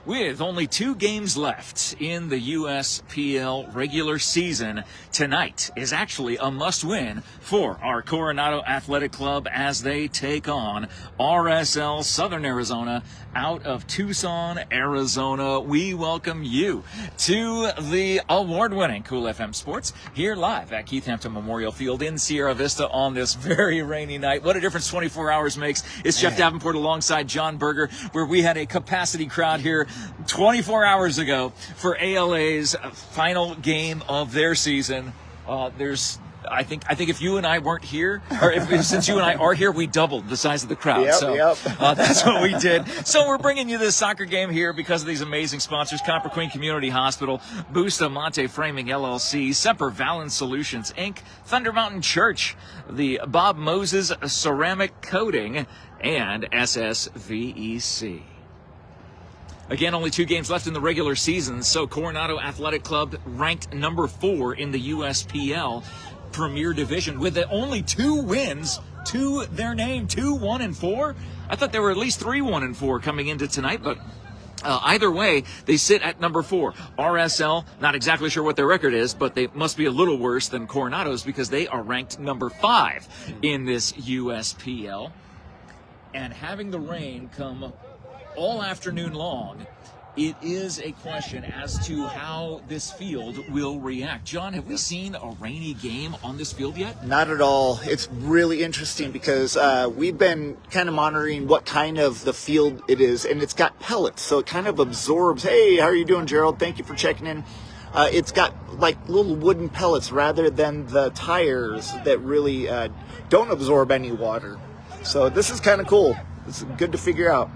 With only 2 games left in the USPL regular season, tonight is actually a must-win for our Coronado Athletic Club as they take on RSL Southern Arizona out of Tucson, Arizona. We welcome you to the award-winning Cool FM Sports here live at Keith Hampton Memorial Field in Sierra Vista on this very rainy night. What a difference 24 hours makes. It's Jeff Davenport alongside John Berger, where we had a capacity crowd here 24 hours ago for ALA's final game of their season. I think if you and I weren't here, or since you and I are here, we doubled the size of the crowd. That's what we did. So we're bringing you this soccer game here because of these amazing sponsors: Copper Queen Community Hospital, Bustamante Framing LLC, Semper Valens Solutions Inc., Thunder Mountain Church, the Bob Moses Ceramic Coating, and SSVEC. Again, only 2 games left in the regular season, so Coronado Athletic Club ranked number 4 in the USPL Premier Division with only 2 wins to their name, 2-1-4. I thought there were at least 3-1-4 coming into tonight, but either way, they sit at number 4. RSL, not exactly sure what their record is, but they must be a little worse than Coronado's because they are ranked number 5 in this USPL. And having the rain come all afternoon long, it is a question as to how this field will react. John, have we seen a rainy game on this field yet? Not at all. It's really interesting because we've been kind of monitoring what kind of the field it is, and it's got pellets, so it kind of absorbs. Hey, how are you doing, Gerald? Thank you for checking in. It's got like little wooden pellets rather than the tires that really don't absorb any water. So this is kind of cool. It's good to figure out.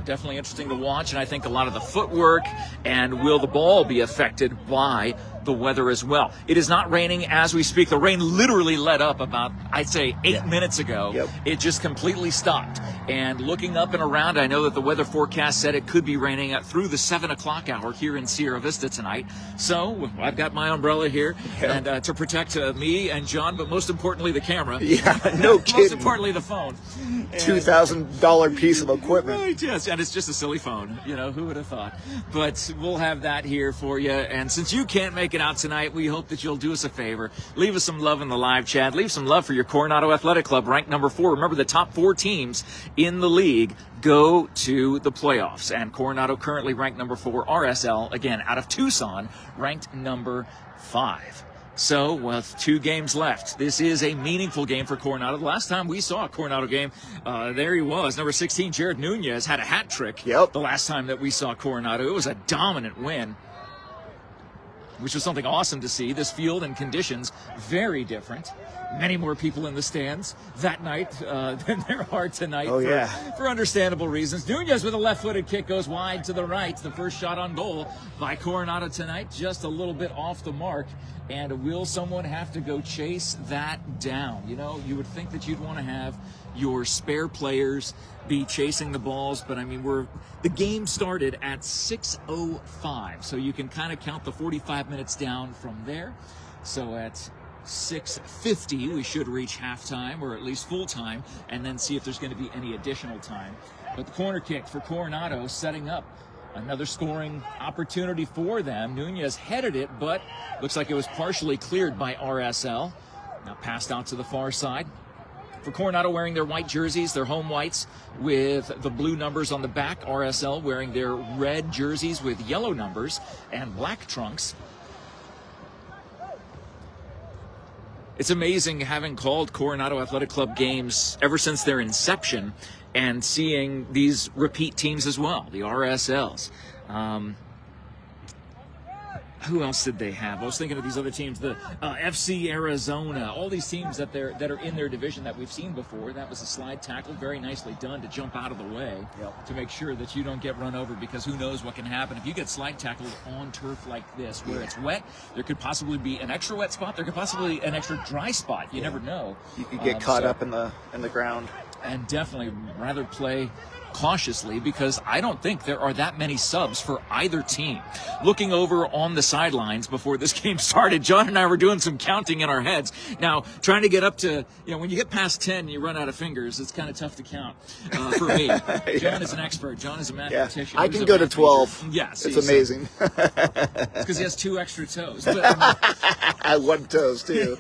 Definitely interesting to watch, and I think a lot of the footwork and will the ball be affected by the weather as well. It is not raining as we speak. The rain literally let up about, I'd say, 8 minutes ago. Yep. It just completely stopped. And looking up and around, I know that the weather forecast said it could be raining through the 7 o'clock hour here in Sierra Vista tonight. So I've got my umbrella here and to protect me and John, but most importantly, the camera. Yeah, no kidding. Most importantly, the phone. $2,000 piece of equipment. Right, yes, and it's just a silly phone. You know, who would have thought? But we'll have that here for you. And since you can't make it out tonight, we hope that you'll do us a favor. Leave us some love in the live chat. Leave some love for your Coronado Athletic Club, ranked number 4. Remember, the top 4 teams in the league go to the playoffs. And Coronado currently ranked number 4. RSL, again, out of Tucson, ranked number 5. So, with 2 games left, this is a meaningful game for Coronado. The last time we saw a Coronado game, there he was, number 16, Jared Nunez, had a hat trick. Yep. The last time that we saw Coronado. It was a dominant win, which was something awesome to see. This field and conditions, very different. Many more people in the stands that night than there are tonight for understandable reasons. Nunez with a left-footed kick goes wide to the right. The first shot on goal by Coronado tonight, just a little bit off the mark. And will someone have to go chase that down? You know, you would think that you'd want to have your spare players be chasing the balls, but I mean, the game started at 6:05, so you can kind of count the 45 minutes down from there. So at 6:50, we should reach halftime, or at least full time, and then see if there's going to be any additional time. But the corner kick for Coronado setting up another scoring opportunity for them. Nunez headed it, but looks like it was partially cleared by RSL. Now passed out to the far side. For Coronado, wearing their white jerseys, their home whites with the blue numbers on the back. RSL wearing their red jerseys with yellow numbers and black trunks. It's amazing having called Coronado Athletic Club games ever since their inception and seeing these repeat teams as well, the RSLs. Who else did they have? I was thinking of these other teams, the FC Arizona, all these teams that are in their division that we've seen before. That was a slide tackle, very nicely done to jump out of the way to make sure that you don't get run over, because who knows what can happen. If you get slide tackled on turf like this, where it's wet, there could possibly be an extra wet spot. There could possibly be an extra dry spot. You never know. You could get caught up in the ground. And definitely rather play cautiously because I don't think there are that many subs for either team. Looking over on the sidelines before this game started, John and I were doing some counting in our heads. Now, trying to get up to, when you get past 10 and you run out of fingers, it's kind of tough to count for me. John is an expert. John is a mathematician. I can go to 12. Yes. It's amazing. It's because he has 2 extra toes. But, one toes, too.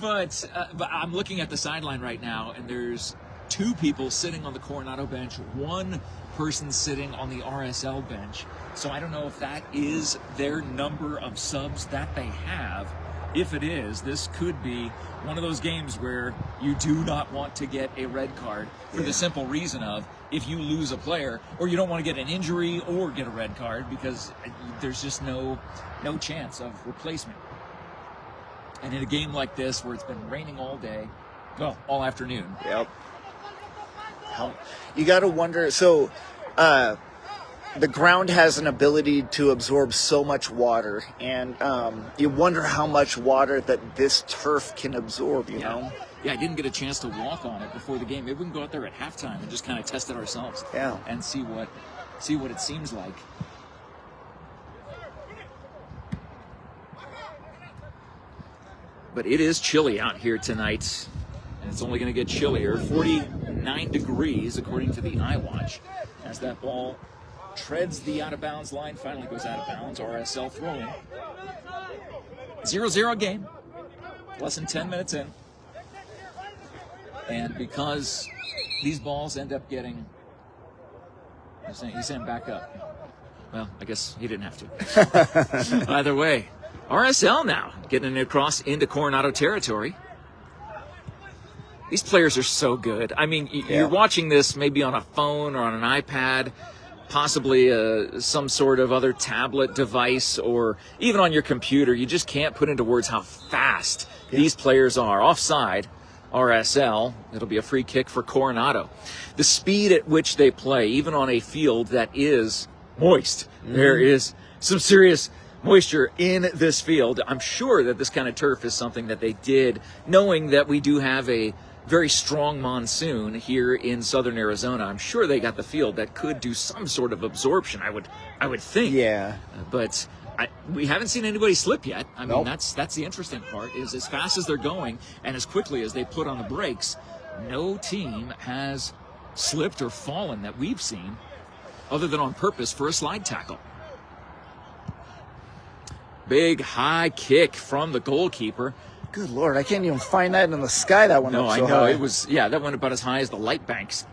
But I'm looking at the sideline right now, and there's 2 people sitting on the Coronado bench, 1 person sitting on the RSL bench. So I don't know if that is their number of subs that they have. If it is, this could be one of those games where you do not want to get a red card for the simple reason of if you lose a player, or you don't want to get an injury or get a red card because there's just no chance of replacement. And in a game like this where it's been raining all day, well, all afternoon. Yep. You got to wonder. So, the ground has an ability to absorb so much water, and you wonder how much water that this turf can absorb. You know. Yeah, I didn't get a chance to walk on it before the game. Maybe we can go out there at halftime and just kind of test it ourselves. Yeah. And see what it seems like. But it is chilly out here tonight. And it's only going to get chillier. 49 degrees, according to the iWatch, as that ball treads the out-of-bounds line, finally goes out of bounds. RSL throw-in. 0-0 game. Less than 10 minutes in. And because these balls end up getting... He's saying back up. Well, I guess he didn't have to. Either way, RSL now getting across into Coronado territory. These players are so good. I mean, you're watching this maybe on a phone or on an iPad, possibly some sort of other tablet device, or even on your computer. You just can't put into words how fast these players are. Offside, RSL, it'll be a free kick for Coronado. The speed at which they play, even on a field that is moist, there is some serious moisture in this field. I'm sure that this kind of turf is something that they did, knowing that we do have a very strong monsoon here in Southern Arizona. I'm sure they got the field that could do some sort of absorption, I would think. Yeah. But we haven't seen anybody slip yet. I mean, that's the interesting part, is as fast as they're going and as quickly as they put on the brakes, no team has slipped or fallen that we've seen, other than on purpose for a slide tackle. Big high kick from the goalkeeper. Good Lord, I can't even find that in the sky. That one. No, up so I know high. it was. Yeah, that went about as high as the light banks.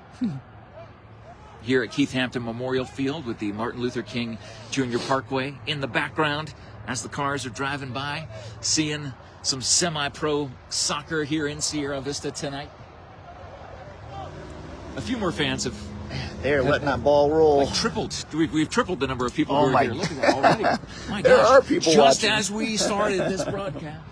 Here at Keith Hampton Memorial Field with the Martin Luther King Jr. Parkway in the background as the cars are driving by, seeing some semi-pro soccer here in Sierra Vista tonight. A few more fans have. They're letting that ball roll. Like tripled. We've tripled the number of people Oh who are my here. Look at that already. My There gosh. are people just watching. as we started this broadcast.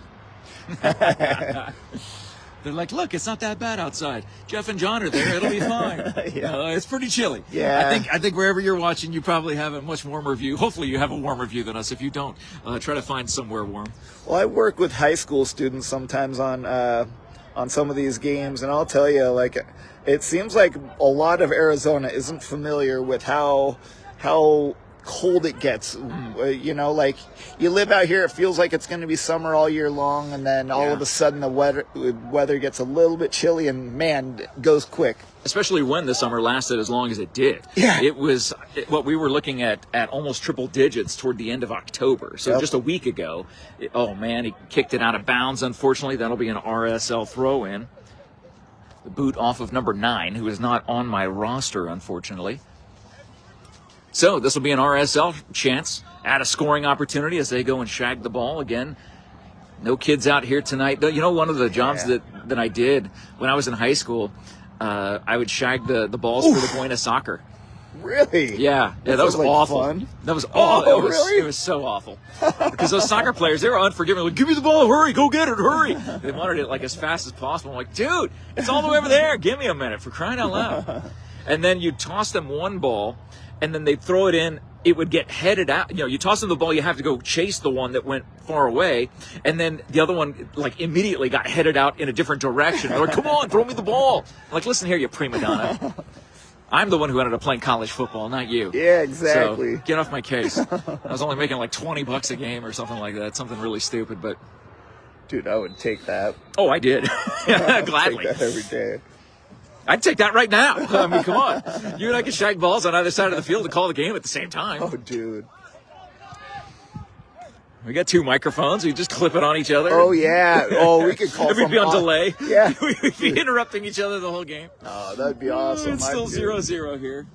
They're like, look, it's not that bad outside. Jeff and John are there. It'll be fine. It's pretty chilly. Yeah. I think wherever you're watching, you probably have a much warmer view. Hopefully you have a warmer view than us. If you don't, try to find somewhere warm. Well, I work with high school students sometimes on some of these games, and I'll tell you, like, it seems like a lot of Arizona isn't familiar with how cold it gets. You know, like, you live out here, it feels like it's going to be summer all year long, and then all of a sudden the weather gets a little bit chilly, and man, it goes quick. Especially when the summer lasted as long as it did. Yeah. It was what we were looking at almost triple digits toward the end of October. So just a week ago, he kicked it out of bounds. Unfortunately, that'll be an RSL throw-in. The boot off of number 9, who is not on my roster, unfortunately. So this will be an RSL chance at a scoring opportunity as they go and shag the ball again. No kids out here tonight. You know, one of the jobs that I did when I was in high school, I would shag the balls for the Buena Soccer. Really? Yeah, that was like awful. Fun. That was awful. Really? It was so awful. Because those soccer players, they were unforgiving. Like, give me the ball, hurry, go get it, hurry. They wanted it like as fast as possible. I'm like, dude, it's all the way over there. Give me a minute, for crying out loud. And then you toss them one ball, and then they throw it in it would get headed out. You know, you toss him the ball, you have to go chase the one that went far away, and then the other one like immediately got headed out in a different direction. They're like, come on, throw me the ball. I'm like, listen here, you prima donna. I'm the one who ended up playing college football, not you. Yeah, exactly. So get off my case. I was only making like $20 a game or something like that, something really stupid, but. Dude, I would take that. Oh, I did. Gladly. Take that every day. I'd take that right now. I mean, come on. You and I can shag balls on either side of the field to call the game at the same time. Oh, dude. We got 2 microphones. We just clip it on each other. Oh, yeah. Oh, we could call We'd be on delay. Yeah. We'd be interrupting each other the whole game. Oh, that'd be awesome. It's still 0-0 here.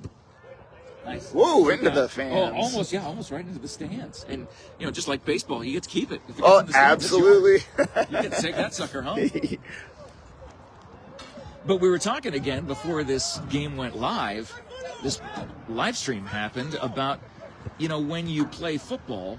Nice. Whoa, into the fans. Oh, almost right into the stands. And, you know, just like baseball, you get to keep it. If it Oh, gets in the stands, absolutely. you get to take that sucker home. But we were talking again before this game went live, this live stream happened about, you know, when you play football,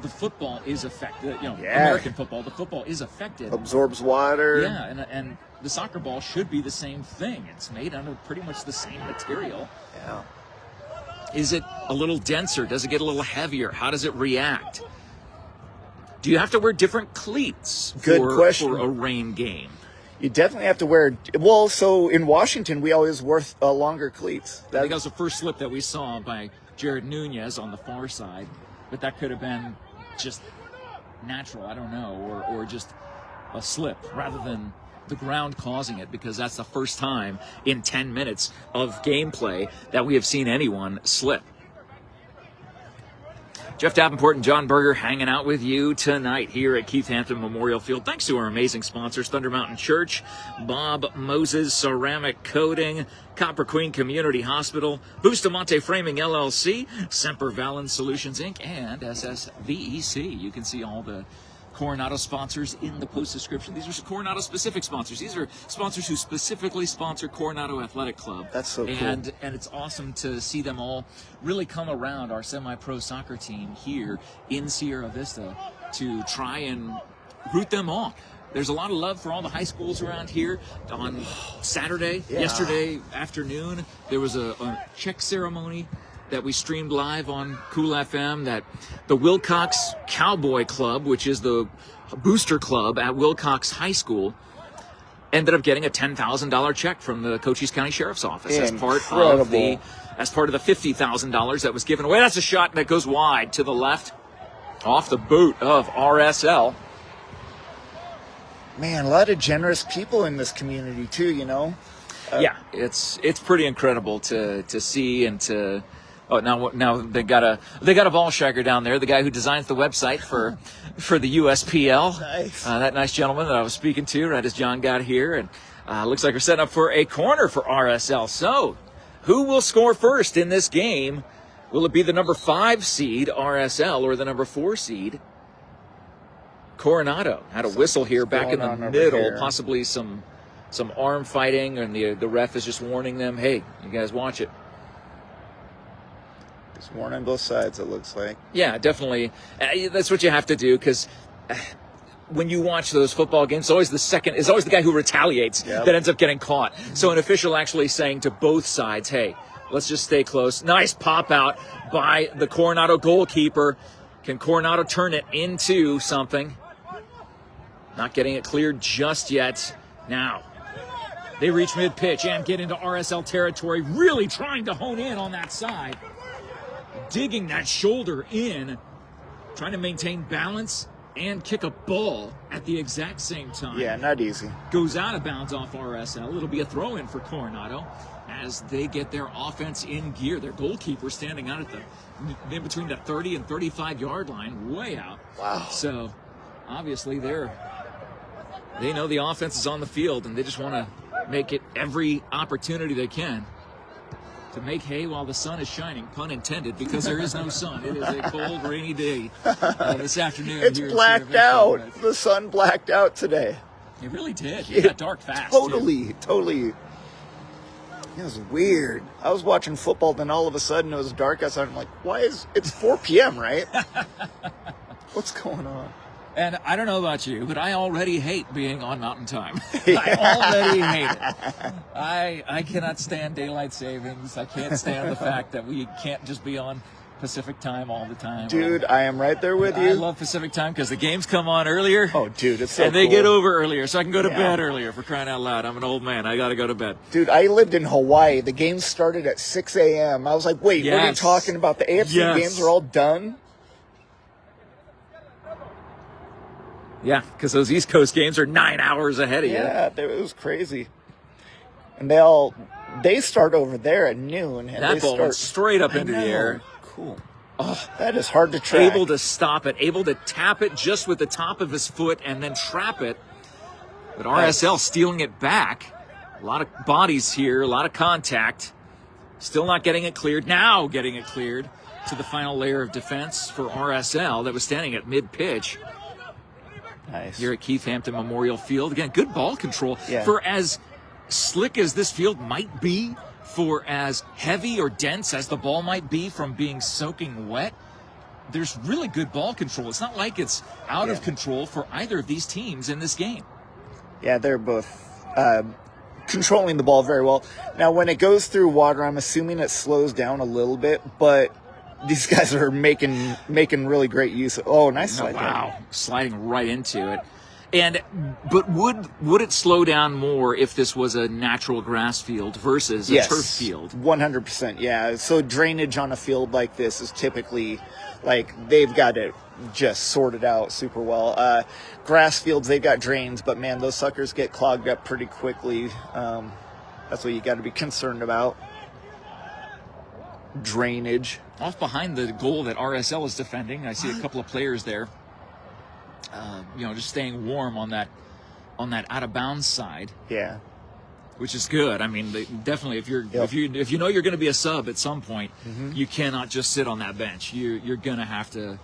the football is affected, you know, American football, the football is affected. Absorbs water. Yeah, and the soccer ball should be the same thing. It's made out of pretty much the same material. Yeah. Is it a little denser? Does it get a little heavier? How does it react? Do you have to wear different cleats for a rain game? You definitely have to wear, well, so in Washington, we always wore longer cleats. I think that was the first slip that we saw by Jared Nunez on the far side, but that could have been just natural, I don't know, or just a slip rather than the ground causing it, because that's the first time in 10 minutes of gameplay that we have seen anyone slip. Jeff Davenport and John Berger hanging out with you tonight here at Keith Hampton Memorial Field. Thanks to our amazing sponsors, Thunder Mountain Church, Bob Moses Ceramic Coating, Copper Queen Community Hospital, Bustamante Framing LLC, Semper Valens Solutions Inc., and SSVEC. You can see all the Coronado sponsors in the post description. These are Coronado specific sponsors. These are sponsors who specifically sponsor Coronado Athletic Club. That's so cool. And it's awesome to see them all really come around our semi-pro soccer team here in Sierra Vista to try and root them on. There's a lot of love for all the high schools around here. On Saturday, yesterday afternoon, there was a check ceremony that we streamed live on Cool FM, that the Wilcox Cowboy Club, which is the booster club at Wilcox High School, ended up getting a $10,000 check from the Cochise County Sheriff's Office as part of the $50,000 that was given away. That's a shot that goes wide to the left, off the boot of RSL. Man, a lot of generous people in this community too, you know. Yeah, it's pretty incredible to see and to. Oh, now they got a ball shagger down there. The guy who designs the website for the USPL. Nice. That nice gentleman that I was speaking to right as John got here, and looks like we're setting up for a corner for RSL. So, who will score first in this game? Will it be the number 5 seed RSL or the number 4 seed Coronado? Had a whistle here back in the middle, possibly some arm fighting, and the ref is just warning them, hey, you guys watch it. It's worn on both sides, it looks like. Yeah, definitely. That's what you have to do, because when you watch those football games, it's always the guy who retaliates that ends up getting caught. So an official actually saying to both sides, hey, let's just stay close. Nice pop out by the Coronado goalkeeper. Can Coronado turn it into something? Not getting it cleared just yet. Now, they reach mid-pitch and get into RSL territory, really trying to hone in on that side. Digging that shoulder in, trying to maintain balance and kick a ball at the exact same time. Yeah, not easy. Goes out of bounds off RSL. It'll be a throw-in for Coronado as they get their offense in gear. Their goalkeeper standing out at in between the 30 and 35-yard line, way out. Wow. So, obviously, they know the offense is on the field, and they just want to make it every opportunity they can to make hay while the sun is shining, pun intended, because there is no sun. It is a cold, rainy day this afternoon. It's here blacked out. The sun blacked out today. It really did. It got dark fast. Totally. It was weird. I was watching football, then all of a sudden it was dark outside. I'm like, it's 4 p.m., right? What's going on? And I don't know about you, but I already hate being on Mountain Time. I already hate it. I cannot stand daylight savings. I can't stand the fact that we can't just be on Pacific Time all the time. Dude, I am right there with you. I love Pacific Time because the games come on earlier. Oh, dude, it's so And they cool. get over earlier, so I can go to bed earlier, for crying out loud. I'm an old man. I got to go to bed. Dude, I lived in Hawaii. The games started at 6 a.m. I was like, wait, what are you talking about? The AFC games are all done? Yeah, because those East Coast games are 9 hours ahead of you. Yeah, it was crazy. And they start over there at noon. And that ball went straight up into the air. Cool. Oh, that is hard to track. Able to stop it, able to tap it just with the top of his foot and then trap it. But RSL stealing it back. A lot of bodies here, a lot of contact. Still not getting it cleared. Now getting it cleared to the final layer of defense for RSL that was standing at mid-pitch. Nice. Here at Keith Hampton Memorial Field. Again, good ball control. Yeah. For as slick as this field might be, for as heavy or dense as the ball might be from being soaking wet, there's really good ball control. It's not like it's out of control for either of these teams in this game. Yeah, they're both controlling the ball very well. Now, when it goes through water, I'm assuming it slows down a little bit, but these guys are making really great use of. Oh, nice slide. Wow, sliding right into it. But would it slow down more if this was a natural grass field versus a turf field? 100%. Yeah. So drainage on a field like this is typically like they've got it just sorted out super well. Grass fields, they've got drains, but man, those suckers get clogged up pretty quickly. That's what you got to be concerned about. Drainage. Off behind the goal that RSL is defending, I see a couple of players there. Just staying warm on that out of bounds side. Yeah, which is good. I mean, definitely, if you know you're going to be a sub at some point, you cannot just sit on that bench. You're gonna have to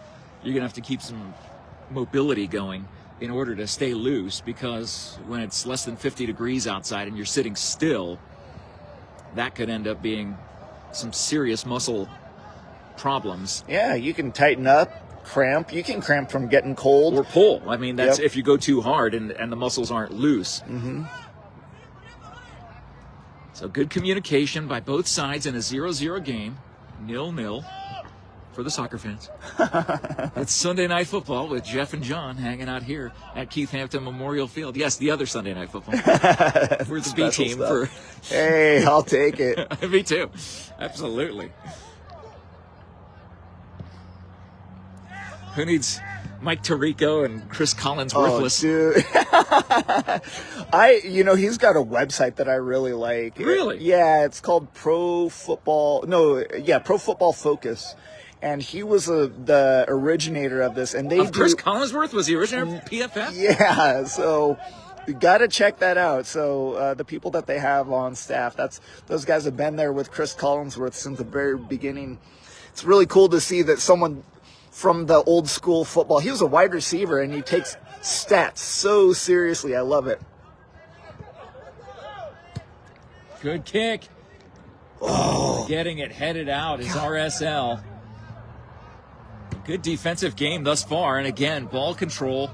keep some mobility going in order to stay loose, because when it's less than 50 degrees outside and you're sitting still, that could end up being some serious muscle problems. Yeah, you can tighten up. Cramp. You can cramp from getting cold. Or pull. I mean, that's if you go too hard and the muscles aren't loose. So good communication by both sides in a 0-0 game. 0-0 for the soccer fans. It's Sunday Night Football with Jeff and John hanging out here at Keith Hampton Memorial Field. Yes, the other Sunday Night Football. We're the B team. Hey, I'll take it. Me too. Absolutely. Who needs Mike Tirico and Chris Collins worthless? Oh, dude. He's got a website that I really like. Really? Yeah, it's called Pro Football Focus. And he was the originator of this. And Chris Collinsworth was the originator of PFF? Yeah, so you got to check that out. So the people that they have on staff, those guys have been there with Chris Collinsworth since the very beginning. It's really cool to see that someone from the old school football. He was a wide receiver, and he takes stats so seriously. I love it. Good kick. Oh, getting it headed out is RSL. Good defensive game thus far, and again, ball control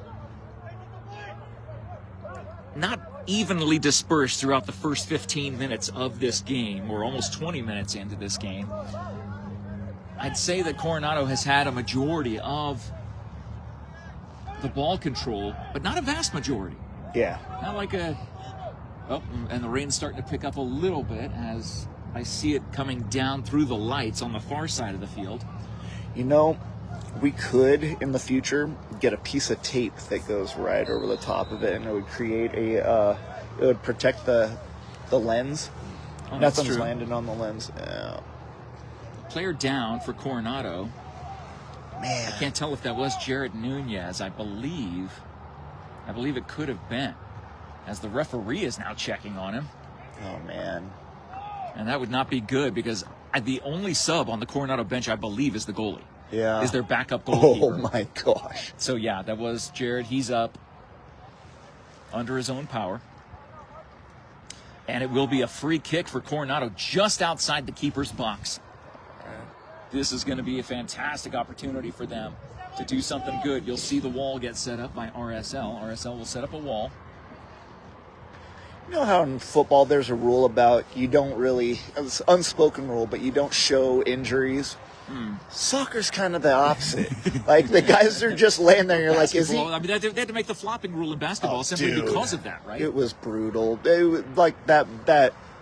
not evenly dispersed throughout the first 15 minutes of this game, or almost 20 minutes into this game. I'd say that Coronado has had a majority of the ball control, but not a vast majority. Yeah. Not like and the rain's starting to pick up a little bit as I see it coming down through the lights on the far side of the field. We could, in the future, get a piece of tape that goes right over the top of it, and it would create it would protect the lens. Oh, Nothing's landing on the lens. Yeah. Player down for Coronado. Man. I can't tell if that was Jared Nunez. I believe it could have been, as the referee is now checking on him. Oh, man. And that would not be good, because the only sub on the Coronado bench, I believe, is the goalie. Yeah. Is their backup goalkeeper. Oh, my gosh. So, yeah, that was Jared. He's up under his own power. And it will be a free kick for Coronado just outside the keeper's box. This is going to be a fantastic opportunity for them to do something good. You'll see the wall get set up by RSL. RSL will set up a wall. You know how in football there's a rule about you don't really, it's an unspoken rule, but you don't show injuries? Soccer's kind of the opposite. Like, the guys are just laying there, and you're like, is he? I mean, they had to make the flopping rule in basketball simply because of that, right? It was brutal. It was, like,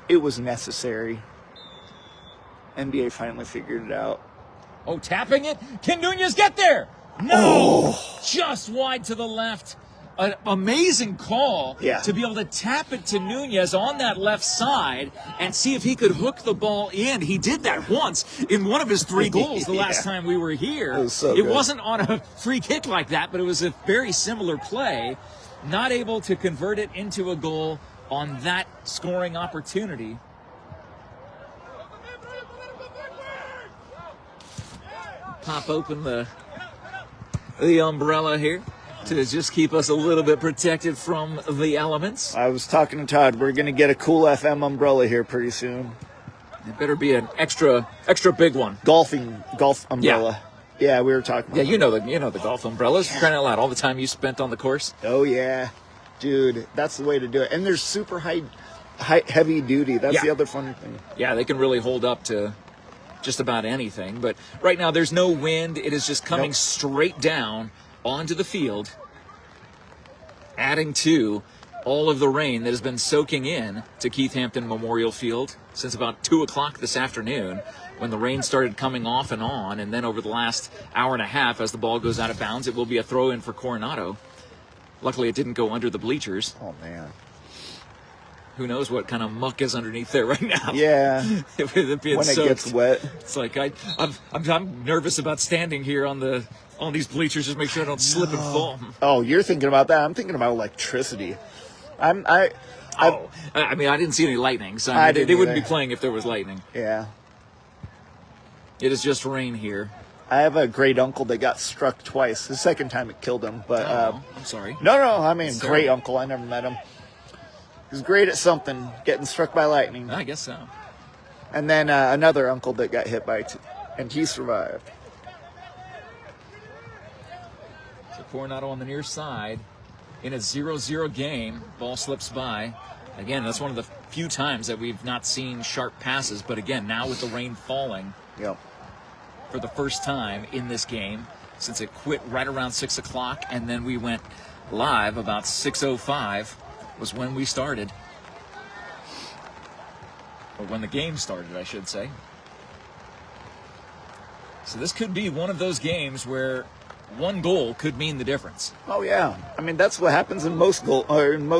it was necessary. NBA finally figured it out. Oh, tapping it? Can Nunez get there? No! Just wide to the left. An amazing call to be able to tap it to Nunez on that left side and see if he could hook the ball in. He did that once in one of his 3 goals the last time we were here. It wasn't on a free kick like that, but it was a very similar play. Not able to convert it into a goal on that scoring opportunity. Pop open the umbrella here to just keep us a little bit protected from the elements. I was talking to Todd. We're going to get a Cool FM umbrella here pretty soon. It better be an extra big one. Golf umbrella. Yeah, we were talking about that. You know the golf umbrellas. Yeah. Crying out loud, all the time you spent on the course. Oh, yeah. Dude, that's the way to do it. And they're super heavy duty. That's the other funny thing. Yeah, they can really hold up to just about anything. But right now there's no wind. It is just coming straight down onto the field, adding to all of the rain that has been soaking in to Keith Hampton Memorial Field since about 2 o'clock this afternoon, when the rain started coming off and on, and then over the last hour and a half as the ball goes out of bounds. It will be a throw-in for Coronado. Luckily, it didn't go under the bleachers. Oh, man. Who knows what kind of muck is underneath there right now? Yeah. When it gets wet. It's like I'm nervous about standing here on these bleachers, just make sure I don't slip and fall. Oh, you're thinking about that. I'm thinking about electricity. I mean, I didn't see any lightning, so they wouldn't be playing if there was lightning. Yeah. It is just rain here. I have a great uncle that got struck twice. The second time it killed him, but I'm sorry. No, I mean, great uncle. I never met him. He was great at something, getting struck by lightning. I guess so. And then another uncle that got hit by it, and he survived. So Coronado on the near side in a 0-0 game. Ball slips by. Again, that's one of the few times that we've not seen sharp passes. But again, now with the rain falling for the first time in this game since it quit right around 6 o'clock, and then we went live about 6:05 was when we started. Or when the game started, I should say. So this could be one of those games where one goal could mean the difference. Oh, yeah. I mean, that's what happens in most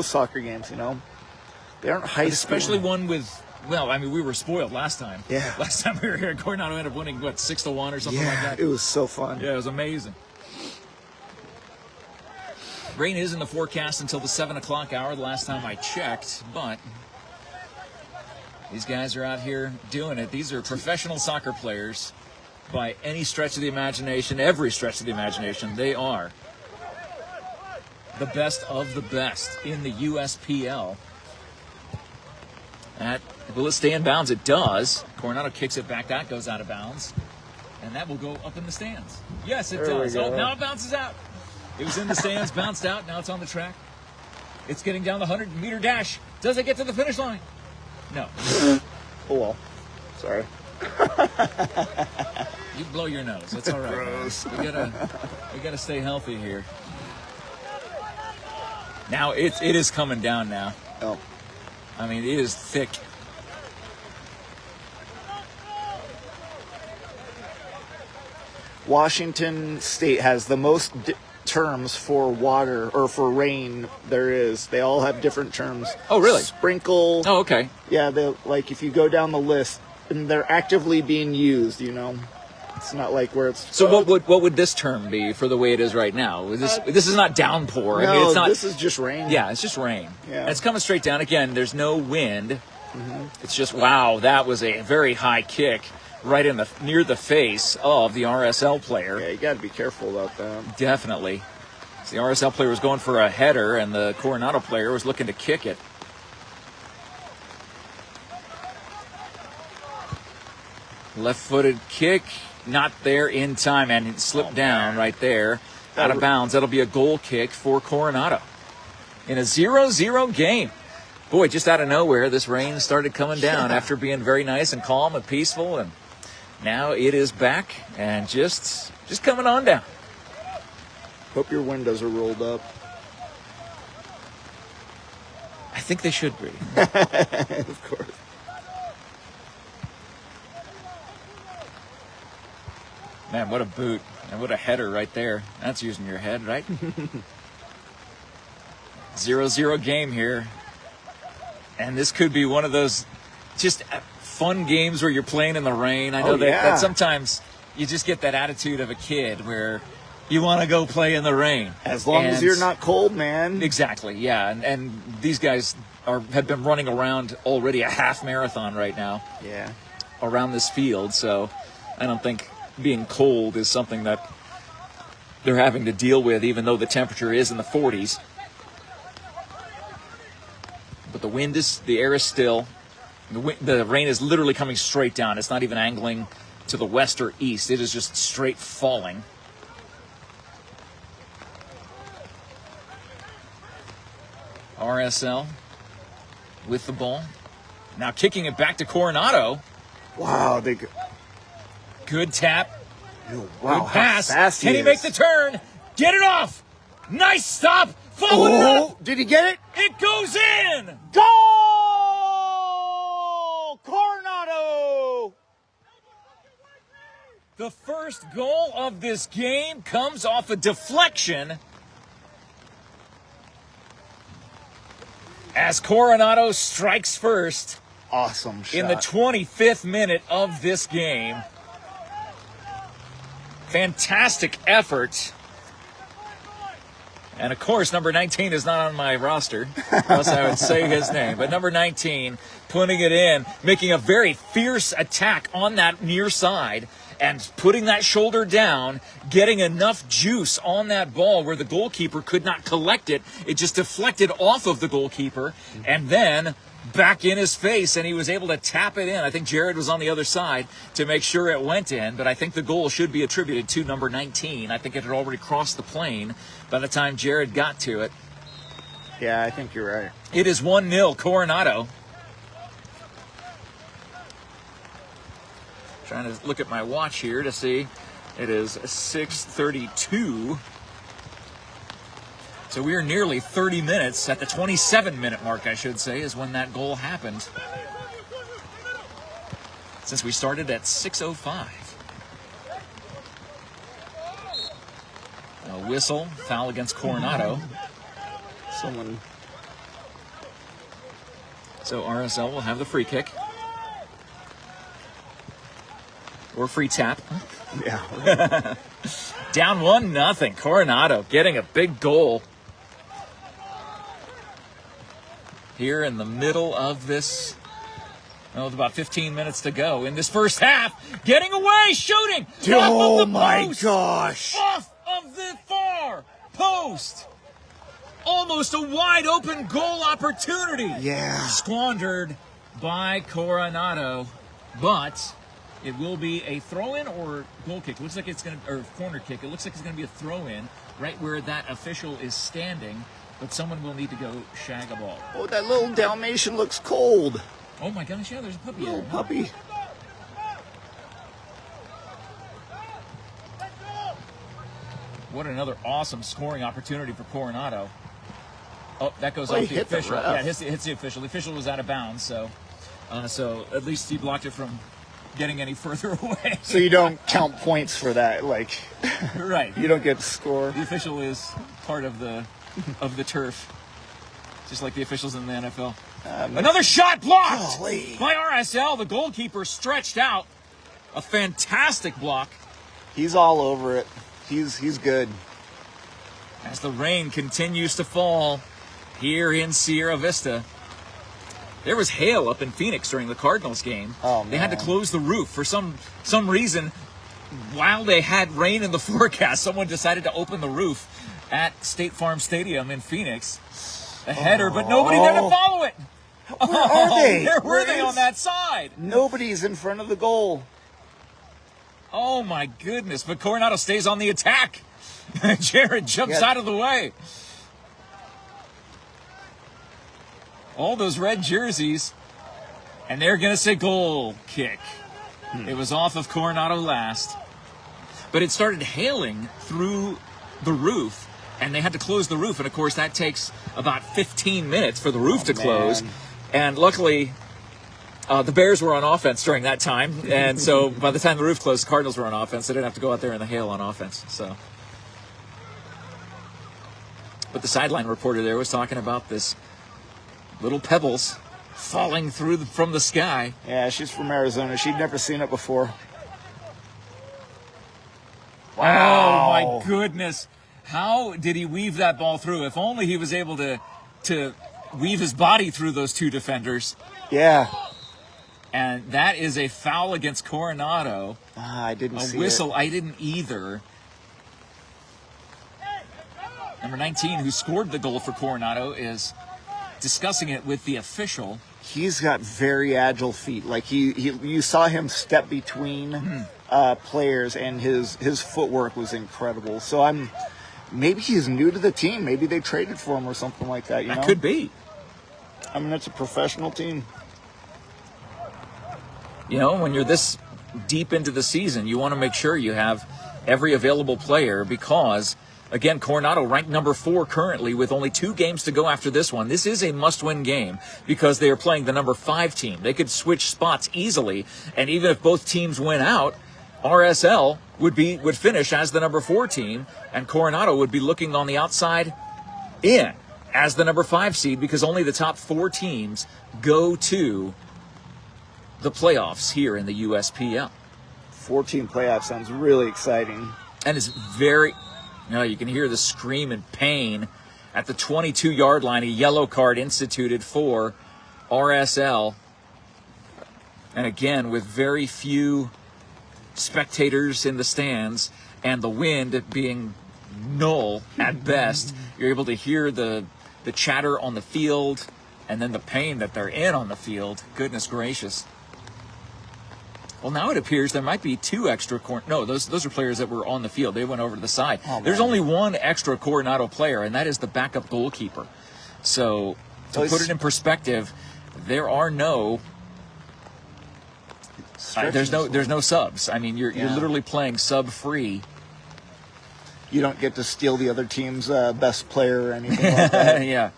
soccer games, you know. They aren't high school. Especially one with, well, I mean, we were spoiled last time. Yeah. Last time we were here, Coronado ended up winning, 6-1 or something like that? It was so fun. Yeah, it was amazing. Rain is in the forecast until the 7 o'clock hour, the last time I checked, but these guys are out here doing it. These are professional soccer players by any stretch of the imagination, every stretch of the imagination. They are the best of the best in the USPL. Will it stay in bounds? It does. Coronado kicks it back. That goes out of bounds. And that will go up in the stands. Yes, it does. Oh, now it bounces out. It was in the stands, bounced out. Now it's on the track. It's getting down the 100-meter dash. Does it get to the finish line? No. Oh, well. Sorry. You blow your nose. That's all right. Gross. We gotta stay healthy here. Now it is coming down now. Oh. I mean, it is thick. Washington State has the most terms for water or for rain there is. They all have different terms. Oh, really? Sprinkle. Oh, okay. Yeah, like if you go down the list, and they're actively being used, you know. It's not like where it's... So what would this term be for the way it is right now? This is not downpour. No, I mean, it's not, this is just rain. Yeah, it's just rain. Yeah. And it's coming straight down. Again, there's no wind. Mm-hmm. It's just, wow, that was a very high kick right in near the face of the RSL player. Yeah, you got to be careful about that. Definitely. So the RSL player was going for a header, and the Coronado player was looking to kick it. Left-footed kick, not there in time, and it slipped down right there, out of bounds. That'll be a goal kick for Coronado in a 0-0 game. Boy, just out of nowhere, this rain started coming down after being very nice and calm and peaceful, and now it is back and just coming on down. Hope your windows are rolled up. I think they should be. Of course. Man, what a boot. And what a header right there. That's using your head, right? 0-0 game here. And this could be one of those just fun games where you're playing in the rain. I know that sometimes you just get that attitude of a kid where you want to go play in the rain. As long as you're not cold, man. Exactly, yeah. And these guys have been running around already a half marathon right now. Yeah. Around this field, so I don't think being cold is something that they're having to deal with, even though the temperature is in the 40s. But the air is still. The rain is literally coming straight down. It's not even angling to the west or east. It is just straight falling. RSL with the ball. Now kicking it back to Coronado. Wow, good tap. Wow, good pass. Fast Can he make the turn? Get it off. Nice stop. Followed it up. Did he get it? It goes in. Goal! Coronado! The first goal of this game comes off a deflection as Coronado strikes first. Awesome shot. In the 25th minute of this game. Fantastic effort. And of course, number 19 is not on my roster, unless I would say his name. But number 19, putting it in, making a very fierce attack on that near side, and putting that shoulder down, getting enough juice on that ball where the goalkeeper could not collect it. It just deflected off of the goalkeeper, and then back in his face, and he was able to tap it in. I think Jared was on the other side to make sure it went in, but I think the goal should be attributed to number 19. I think it had already crossed the plane by the time Jared got to it. Yeah, I think you're right. It is 1-0 Coronado. Trying to look at my watch here to see. It is 6:32. So we are nearly 30 minutes, at the 27-minute mark, I should say, is when that goal happened. Since we started at 6:05. A whistle, foul against Coronado. So RSL will have the free kick. Or free tap. Yeah. Down 1-0. Coronado getting a big goal. Here in the middle of this, with about 15 minutes to go in this first half. Getting away, shooting! Oh off of the my post, gosh! Off of the far post! Almost a wide open goal opportunity. Yeah. Squandered by Coronado, but it will be a throw-in or goal kick. Looks like it's going to, or corner kick. It looks like it's going to be a throw-in right where that official is standing. But someone will need to go shag a ball. Oh, that little Dalmatian looks cold. Oh my gosh, yeah, there's a puppy Little there. puppy. What another awesome scoring opportunity for Coronado. Oh, that goes off the official. Yeah, it hits the official. The official was out of bounds, so at least he blocked it from getting any further away. So you don't count points for that, like. Right. You don't get to score. The official is part of the turf, just like the officials in the NFL. Another shot blocked by RSL. The goalkeeper stretched out. A fantastic block. He's all over it. He's good. As the rain continues to fall here in Sierra Vista. There was hail up in Phoenix during the Cardinals game. Oh, man. They had to close the roof for some reason. While they had rain in the forecast, someone decided to open the roof at State Farm Stadium in Phoenix. A header, but nobody there to follow it. Where are they? Where were they on that side? Nobody's in front of the goal. Oh, my goodness. But Coronado stays on the attack. Jared jumps out of the way. All those red jerseys. And they're going to say goal kick. It was off of Coronado last. But it started hailing through the roof. And they had to close the roof. And, of course, that takes about 15 minutes for the roof to close. And luckily, the Bears were on offense during that time. And so by the time the roof closed, the Cardinals were on offense. They didn't have to go out there in the hail on offense. So, but the sideline reporter there was talking about this little pebbles falling through from the sky. Yeah, she's from Arizona. She'd never seen it before. Wow. Oh, my goodness. How did he weave that ball through? If only he was able to weave his body through those two defenders. Yeah. And that is a foul against Coronado. I didn't see a whistle. it. I didn't either. Number 19, who scored the goal for Coronado, is discussing it with the official. He's got very agile feet. Like you saw him step between players, and his footwork was incredible. So maybe he's new to the team. Maybe they traded for him or something like that. That could be. I mean, it's a professional team. You know, when you're this deep into the season, you want to make sure you have every available player because, again, Coronado ranked number 4 currently with only 2 games to go after this one. This is a must-win game because they are playing the number 5 team. They could switch spots easily, and even if both teams win out, RSL would finish as the number 4 team, and Coronado would be looking on the outside in as the number 5 seed because only the top 4 teams go to the playoffs here in the USPL. 14 playoff sounds really exciting. And it's very, you can hear the scream and pain at the 22-yard line. A yellow card instituted for RSL. And again, with very few spectators in the stands and the wind being null at best, you're able to hear the chatter on the field and then the pain that they're in on the field. Goodness gracious. Well, now it appears there might be 2 extra those are players that were on the field. They went over to the side. There's only 1 extra Coronado player, and that is the backup goalkeeper. So, to put it in perspective, there are there's no subs. I mean, you're literally playing sub-free. You don't get to steal the other team's best player or anything like that. Yeah.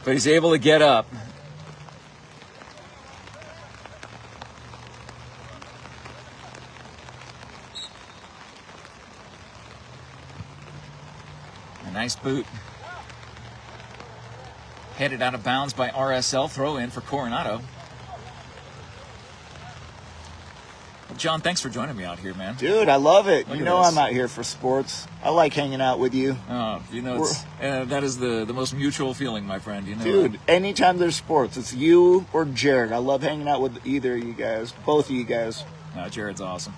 But he's able to get up. A nice boot. Headed out of bounds by RSL. Throw in for Coronado. Well, John, thanks for joining me out here, man. Dude, I love it. Look you at know this. I'm out here for sports. I like hanging out with you. Oh, that is the most mutual feeling, my friend. Dude, anytime there's sports, it's you or Jared. I love hanging out with either of you guys. Both of you guys. No, Jared's awesome.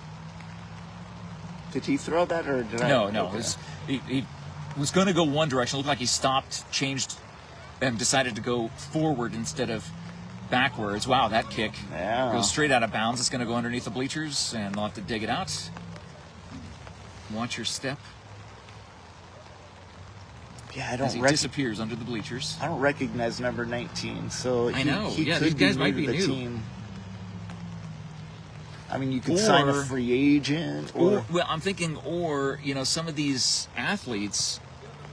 Did he throw that or did I? No. Okay. He was going to go one direction. It looked like he stopped, changed, and decided to go forward instead of backwards. Wow, that kick goes straight out of bounds. It's going to go underneath the bleachers, and they'll have to dig it out. Watch your step. Yeah, as he disappears under the bleachers. I don't recognize number 19, so I know. He yeah, could these guys be might be to the new. Team. I mean, you could sign a free agent, or I'm thinking, some of these athletes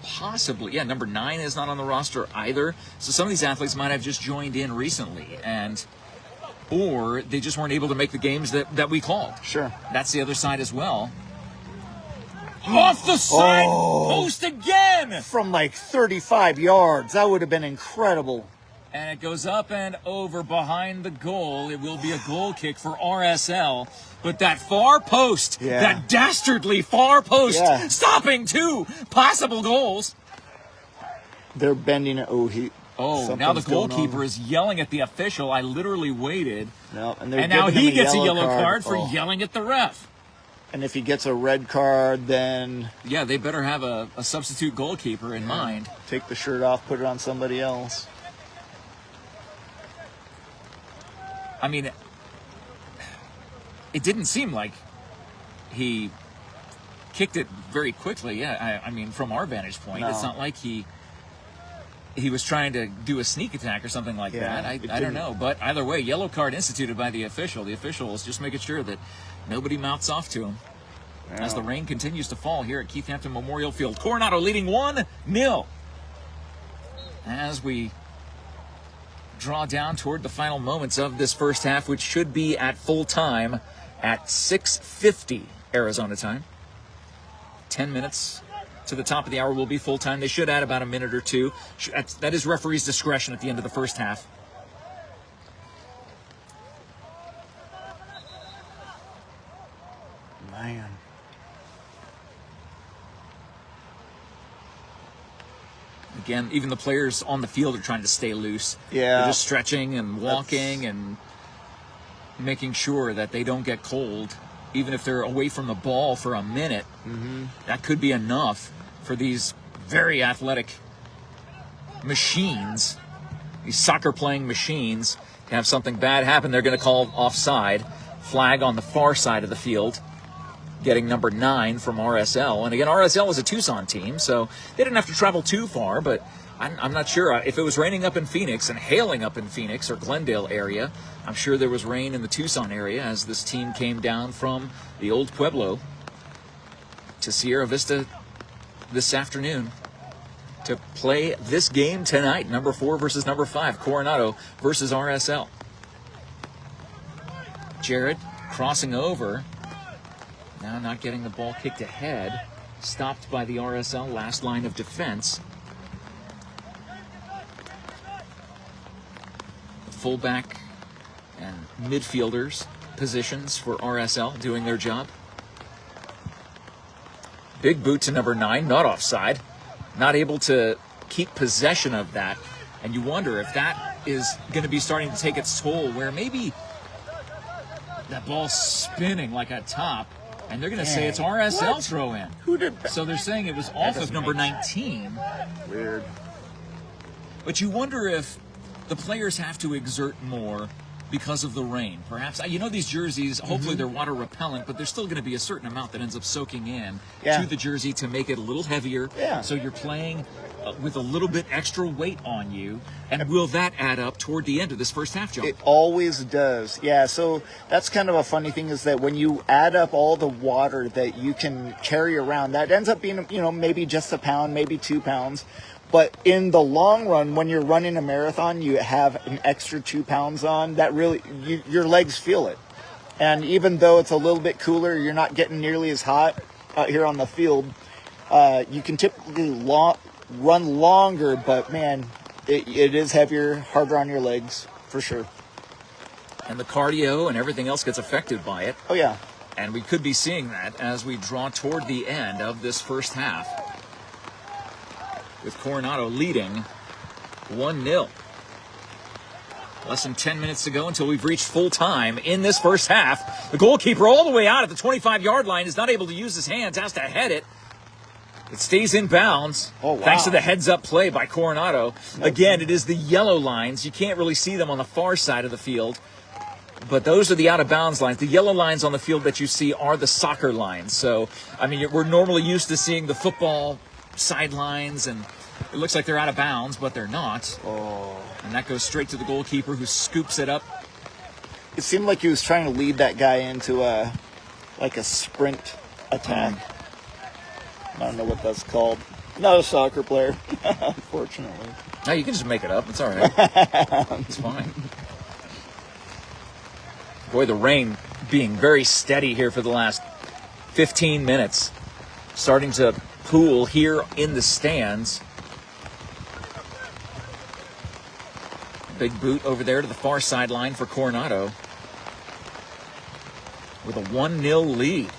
possibly, number 9 is not on the roster either. So some of these athletes might have just joined in recently, or they just weren't able to make the games that we called. Sure. That's the other side as well. Off the side post again! From like 35 yards. That would have been incredible. And it goes up and over behind the goal. It will be a goal kick for RSL. But that far post, that dastardly far post, stopping 2 possible goals. They're bending it. Now the goalkeeper is yelling at the official. I literally waited. No, and now he gets a yellow card for yelling at the ref. And if he gets a red card, then... Yeah, they better have a substitute goalkeeper in mind. Take the shirt off, put it on somebody else. I mean, it didn't seem like he kicked it very quickly. Yeah, I mean, from our vantage point, it's not like he was trying to do a sneak attack or something like that. I don't know. But either way, yellow card instituted by the official. The official is just making sure that nobody mouths off to him as the rain continues to fall here at Keith Hampton Memorial Field. Coronado leading 1-0 as we draw down toward the final moments of this first half, which should be at full time at 6:50 Arizona time. 10 minutes to the top of the hour will be full time. They should add about a minute or two. That is referee's discretion at the end of the first half. Man. Again, even the players on the field are trying to stay loose. Yeah. They're just stretching and walking and making sure that they don't get cold. Even if they're away from the ball for a minute, that could be enough for these very athletic machines, these soccer-playing machines, to have something bad happen. They're going to call offside. Flag on the far side of the field, getting number 9 from RSL. And again, RSL is a Tucson team, so they didn't have to travel too far, but I'm not sure. If it was raining up in Phoenix and hailing up in Phoenix or Glendale area, I'm sure there was rain in the Tucson area as this team came down from the old Pueblo to Sierra Vista this afternoon to play this game tonight, number 4 versus number 5, Coronado versus RSL. Jared crossing over, now not getting the ball kicked ahead, stopped by the RSL last line of defense. Fullback and midfielders positions for RSL doing their job. Big boot to number 9, not offside, not able to keep possession of that. And you wonder if that is going to be starting to take its toll, where maybe that ball's spinning like a top, and they're going to say it's RSL throw in. Who did that? So they're saying it was off of number 19. Weird. But you wonder if the players have to exert more because of the rain. Perhaps, you know, these jerseys, hopefully they're water repellent, but there's still going to be a certain amount that ends up soaking in to the jersey to make it a little heavier. Yeah. So you're playing with a little bit extra weight on you. And will that add up toward the end of this first half, John? It always does. Yeah, so that's kind of a funny thing, is that when you add up all the water that you can carry around, that ends up being, you know, maybe just a pound, maybe 2 pounds. But in the long run, when you're running a marathon, you have an extra 2 pounds on. That really, your legs feel it. And even though it's a little bit cooler, you're not getting nearly as hot out here on the field. You can typically run longer, but man, it is heavier, harder on your legs, for sure. And the cardio and everything else gets affected by it. Oh, yeah. And we could be seeing that as we draw toward the end of this first half, with Coronado leading 1-0. Less than 10 minutes to go until we've reached full time in this first half. The goalkeeper all the way out at the 25-yard line is not able to use his hands, has to head it. It stays in bounds, thanks to the heads-up play by Coronado. Again, it is the yellow lines. You can't really see them on the far side of the field, but those are the out-of-bounds lines. The yellow lines on the field that you see are the soccer lines. So, I mean, we're normally used to seeing the football sidelines, and it looks like they're out of bounds, but they're not. And that goes straight to the goalkeeper, who scoops it up. It seemed like he was trying to lead that guy into a sprint attack. I don't know what that's called. Not a soccer player, unfortunately. No, you can just make it up. It's all right. It's fine. Boy, the rain being very steady here for the last 15 minutes. Starting to pool here in the stands. Big boot over there to the far sideline for Coronado with a 1-0 lead.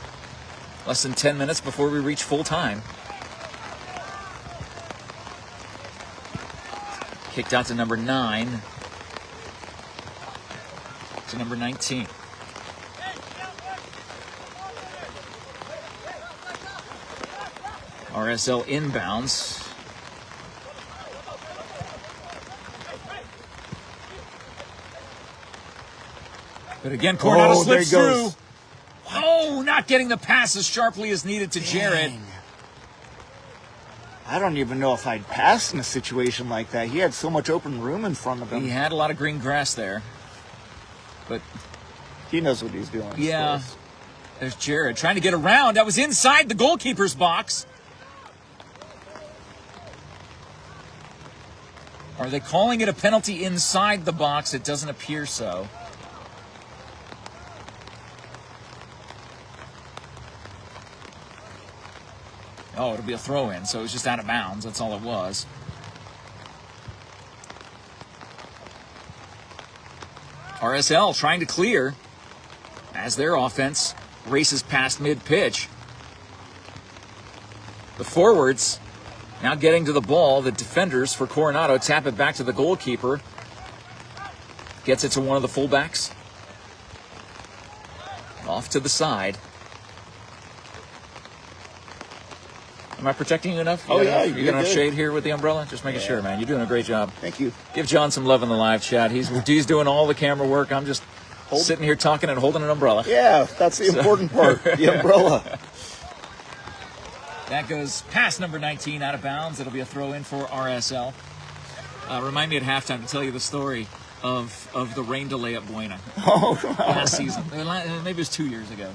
Less than 10 minutes before we reach full time. Kicked out to number 9. To number 19. RSL inbounds. But again, Coronado slips through. Oh, Oh, not getting the pass as sharply as needed to Jared. Dang. I don't even know if I'd pass in a situation like that. He had so much open room in front of him. He had a lot of green grass there. But he knows what he's doing. Yeah. There's Jared trying to get around. That was inside the goalkeeper's box. Are they calling it a penalty inside the box? It doesn't appear so. Oh, it'll be a throw-in, so it was just out of bounds. That's all it was. RSL trying to clear as their offense races past mid-pitch. The forwards now getting to the ball. The defenders for Coronado tap it back to the goalkeeper. Gets it to one of the fullbacks. Off to the side. Am I protecting you enough? Oh, yeah. You got enough shade here with the umbrella? Just making sure, man. You're doing a great job. Thank you. Give John some love in the live chat. He's doing all the camera work. I'm just sitting here talking and holding an umbrella. Yeah, that's the important part, the umbrella. That goes past number 19, out of bounds. It'll be a throw-in for RSL. Remind me at halftime to tell you the story of the rain delay at Buena last season. Maybe it was 2 years ago.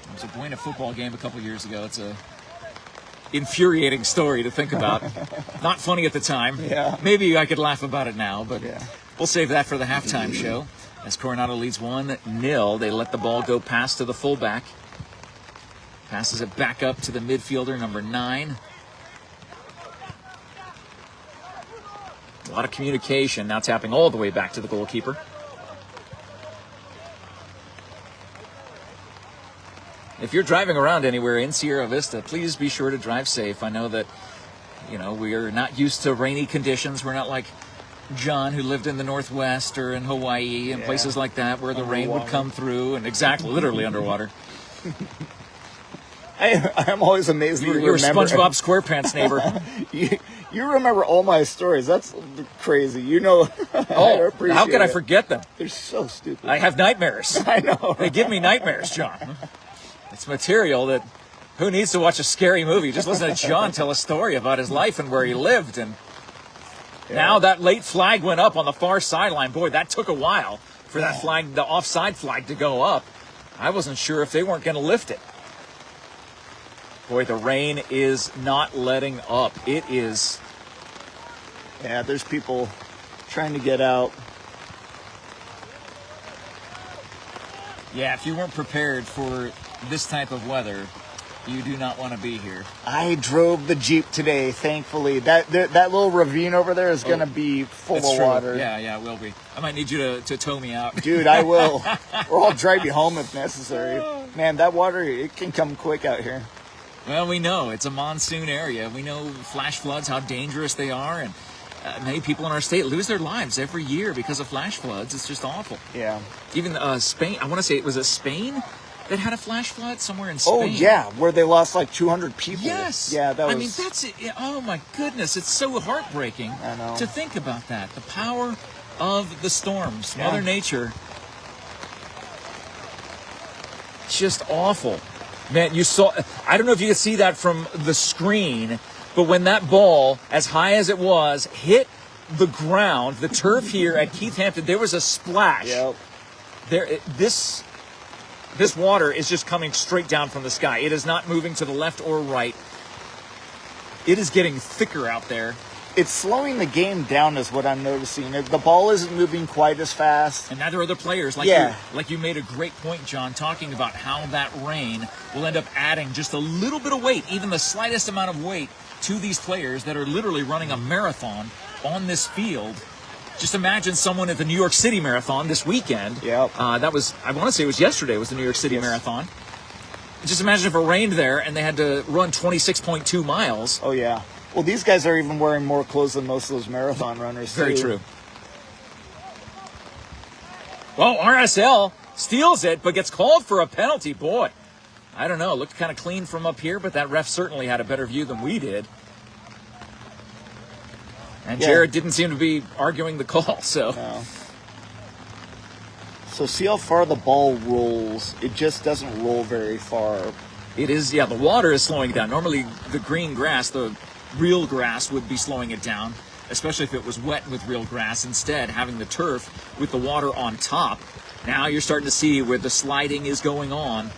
It was a Buena football game a couple years ago. It's a infuriating story to think about. Not funny at the time. Yeah. Maybe I could laugh about it now, but yeah. We'll save that for the halftime show. As Coronado leads 1-0, they let the ball go past to the fullback. Passes it back up to the midfielder, number 9. A lot of communication, now tapping all the way back to the goalkeeper. If you're driving around anywhere in Sierra Vista, please be sure to drive safe. I know that, we are not used to rainy conditions. We're not like John, who lived in the Northwest or in Hawaii and places like that where the rain would come through and literally underwater. I'm always amazed. You were SpongeBob SquarePants neighbor. You remember all my stories. That's crazy. How could I forget them? They're so stupid. I have nightmares. I know. They give me nightmares, John. It's material that who needs to watch a scary movie? Just listen to John tell a story about his life and where he lived. And now that late flag went up on the far sideline. Boy, that took a while for that flag, the offside flag, to go up. I wasn't sure if they weren't going to lift it. Boy, the rain is not letting up. It is. Yeah, there's people trying to get out. Yeah, if you weren't prepared for this type of weather, you do not want to be here. I drove the Jeep today, thankfully. That little ravine over there is going to be full of water. Yeah, it will be. I might need you to tow me out. Dude, I will. Or I'll drive you home if necessary. Man, that water, it can come quick out here. Well, we know it's a monsoon area. We know flash floods, how dangerous they are, and many people in our state lose their lives every year because of flash floods. It's just awful. Yeah. Even Spain, I want to say, was it Spain that had a flash flood somewhere in Spain? Oh, yeah, where they lost like 200 people. Yes. Yeah, that was... I mean, that's it. Oh, my goodness. It's so heartbreaking to think about that. The power of the storms. Yeah. Mother Nature. Just awful. Man, you saw... I don't know if you could see that from the screen, but when that ball, as high as it was, hit the ground, the turf here at Keith Hampton, there was a splash. Yep. This water is just coming straight down from the sky. It is not moving to the left or right. It is getting thicker out there. It's slowing the game down is what I'm noticing. The ball isn't moving quite as fast. And neither are the players. Like you made a great point, John, talking about how that rain will end up adding just a little bit of weight, even the slightest amount of weight, to these players that are literally running a marathon on this field. Just imagine someone at the New York City Marathon this weekend. Yep. That was, I want to say it was yesterday, was the New York City Marathon. Just imagine if it rained there and they had to run 26.2 miles. Oh, yeah. Well, these guys are even wearing more clothes than most of those marathon runners. Very true. Well, RSL steals it, but gets called for a penalty. Boy, I don't know. It looked kind of clean from up here, but that ref certainly had a better view than we did. And Jared didn't seem to be arguing the call, so. No. So see how far the ball rolls. It just doesn't roll very far. It is, the water is slowing it down. Normally, the green grass, the real grass, would be slowing it down, especially if it was wet with real grass. Instead, having the turf with the water on top. Now you're starting to see where the sliding is going on.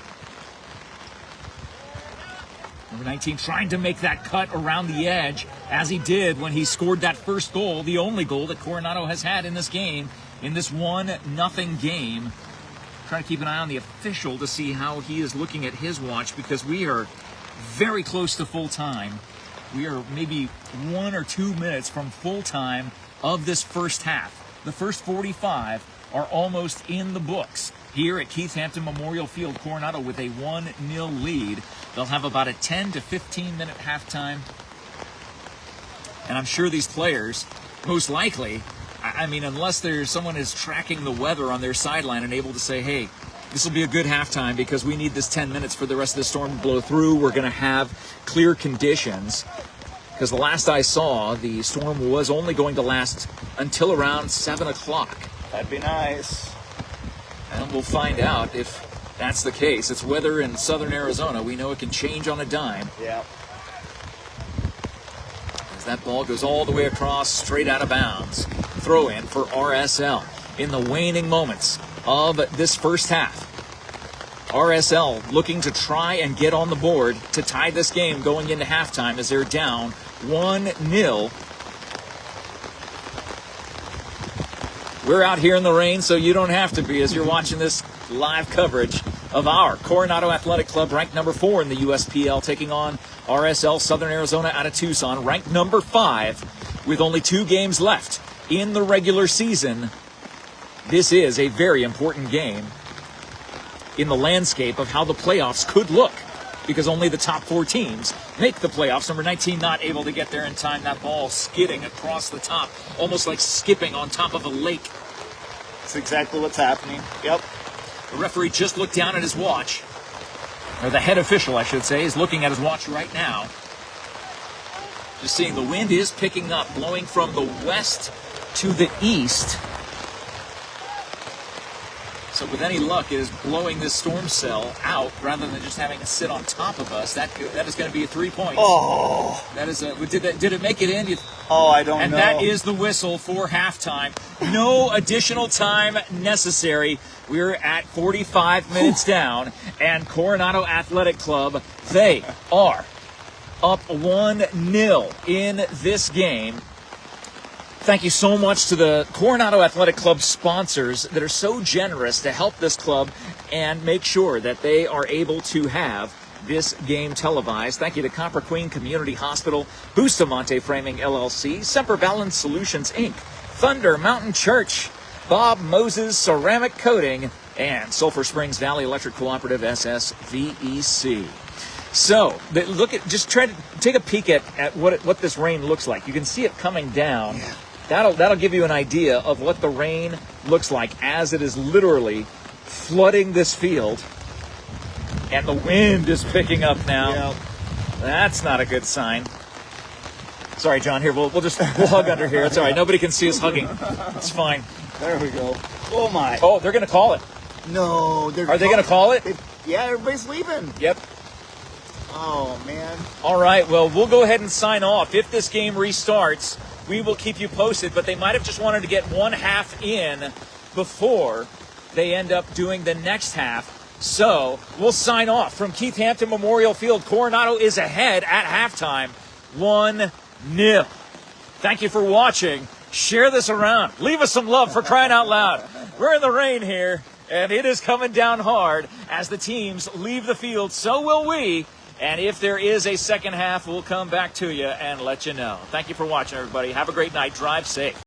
Number 19 trying to make that cut around the edge, as he did when he scored that first goal, the only goal that Coronado has had in this game, in this 1-0 game. Try to keep an eye on the official to see how he is looking at his watch, because we are very close to full time. We are maybe 1 or 2 minutes from full time of this first half. The first 45 are almost in the books. Here at Keith Hampton Memorial Field, Coronado with a 1-0 lead. They'll have about a 10 to 15 minute halftime. And I'm sure these players, most likely, I mean, unless there's someone is tracking the weather on their sideline and able to say, hey, this will be a good halftime because we need this 10 minutes for the rest of the storm to blow through. We're going to have clear conditions. Because the last I saw, the storm was only going to last until around 7 o'clock. That'd be nice. And we'll find out if that's the case. It's weather in southern Arizona. We know it can change on a dime. Yeah. As that ball goes all the way across, straight out of bounds. Throw in for RSL in the waning moments of this first half. RSL looking to try and get on the board to tie this game going into halftime as they're down 1-0. We're out here in the rain, so you don't have to be as you're watching this live coverage of our Coronado Athletic Club, ranked number 4 in the USPL, taking on RSL Southern Arizona out of Tucson, ranked number 5, with only 2 games left in the regular season. This is a very important game in the landscape of how the playoffs could look, because only the top 4 teams make the playoffs. Number 19 not able to get there in time. That ball skidding across the top, almost like skipping on top of a lake. That's exactly what's happening. Yep. The referee just looked down at his watch, or the head official, I should say, is looking at his watch right now. Just seeing the wind is picking up, blowing from the west to the east. So with any luck, it is blowing this storm cell out rather than just having it sit on top of us. That is going to be a 3 points. Oh. That is a, did it make it in? I don't know. And that is the whistle for halftime. No additional time necessary. We're at 45 minutes down, and Coronado Athletic Club, they are up 1-0 in this game. Thank you so much to the Coronado Athletic Club sponsors that are so generous to help this club and make sure that they are able to have this game televised. Thank you to Copper Queen Community Hospital, Bustamante Framing LLC, Semper Valens Solutions, Inc., Thunder Mountain Church, Bob Moses Ceramic Coating, and Sulphur Springs Valley Electric Cooperative, SSVEC. So, just try to take a peek at what this rain looks like. You can see it coming down. Yeah. That'll give you an idea of what the rain looks like as it is literally flooding this field. And the wind is picking up now. Yep. That's not a good sign. Sorry, John. Here, we'll hug under here. It's all right. Nobody can see us hugging. It's fine. There we go. Oh, my. Oh, they're going to call it. No. Are they going to call it? Yeah, everybody's leaving. Yep. Oh, man. All right, well, we'll go ahead and sign off. If this game restarts, we will keep you posted, but they might have just wanted to get one half in before they end up doing the next half. So we'll sign off from Keith Hampton Memorial Field. Coronado is ahead at halftime, 1-0. Thank you for watching. Share this around. Leave us some love, for crying out loud. We're in the rain here, and it is coming down hard as the teams leave the field. So will we. And if there is a second half, we'll come back to you and let you know. Thank you for watching, everybody. Have a great night. Drive safe.